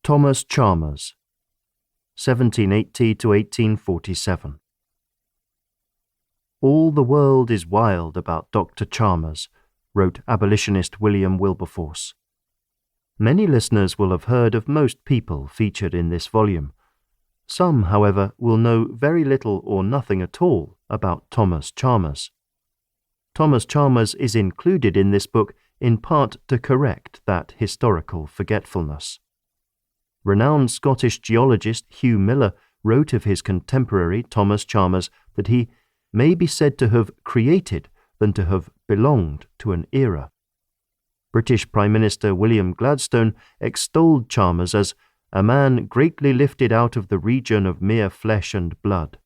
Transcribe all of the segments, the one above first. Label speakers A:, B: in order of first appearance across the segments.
A: Thomas Chalmers, 1780 to 1847. All the world is wild about Dr. Chalmers, wrote abolitionist William Wilberforce. Many listeners will have heard of most people featured in this volume. Some, however, will know very little or nothing at all about Thomas Chalmers. Thomas Chalmers is included in this book in part to correct that historical forgetfulness. Renowned Scottish geologist Hugh Miller wrote of his contemporary Thomas Chalmers that he may be said to have created than to have belonged to an era. British Prime Minister William Gladstone extolled Chalmers as a man greatly lifted out of the region of mere flesh and blood.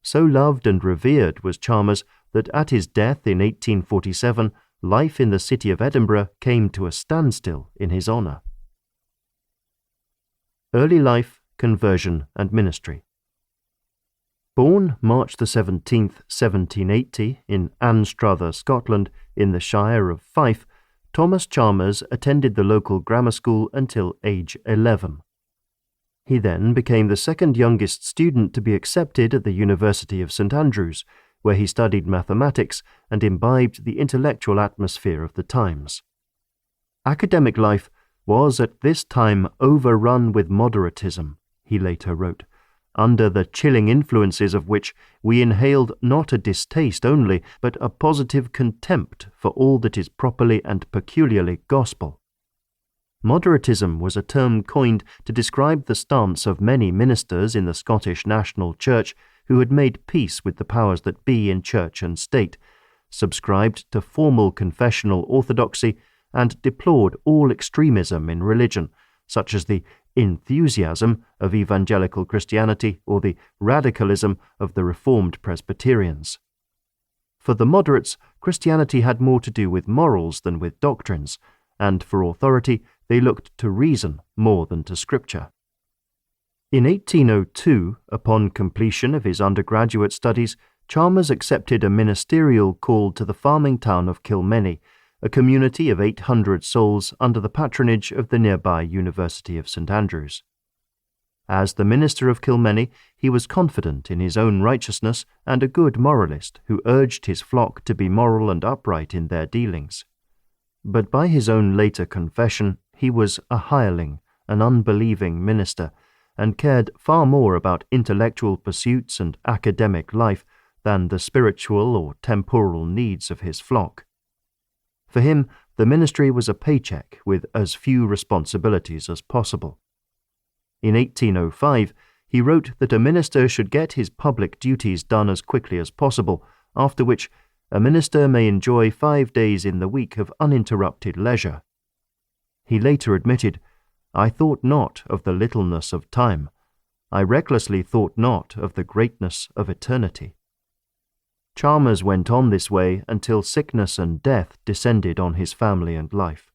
A: So loved and revered was Chalmers that at his death in 1847, life in the city of Edinburgh came to a standstill in his honour. Early life, conversion and ministry. Born March the 17th, 1780, in Anstruther, Scotland, in the Shire of Fife, Thomas Chalmers attended the local grammar school until age 11. He then became the second youngest student to be accepted at the University of St Andrews, where he studied mathematics and imbibed the intellectual atmosphere of the times. Academic life was at this time overrun with moderatism, he later wrote, under the chilling influences of which we inhaled not a distaste only, but a positive contempt for all that is properly and peculiarly gospel. Moderatism was a term coined to describe the stance of many ministers in the Scottish National Church who had made peace with the powers that be in church and state, subscribed to formal confessional orthodoxy, and deplored all extremism in religion, such as the enthusiasm of evangelical Christianity or the radicalism of the Reformed Presbyterians. For the moderates, Christianity had more to do with morals than with doctrines, and for authority they looked to reason more than to Scripture. In 1802, upon completion of his undergraduate studies, Chalmers accepted a ministerial call to the farming town of Kilmeny, a community of 800 souls under the patronage of the nearby University of St Andrews. As the minister of Kilmeny, he was confident in his own righteousness and a good moralist who urged his flock to be moral and upright in their dealings. But by his own later confession, he was a hireling, an unbelieving minister, and cared far more about intellectual pursuits and academic life than the spiritual or temporal needs of his flock. For him, the ministry was a paycheck with as few responsibilities as possible. In 1805, he wrote that a minister should get his public duties done as quickly as possible, after which a minister may enjoy 5 days in the week of uninterrupted leisure. He later admitted, "I thought not of the littleness of time. I recklessly thought not of the greatness of eternity." Chalmers went on this way until sickness and death descended on his family and life.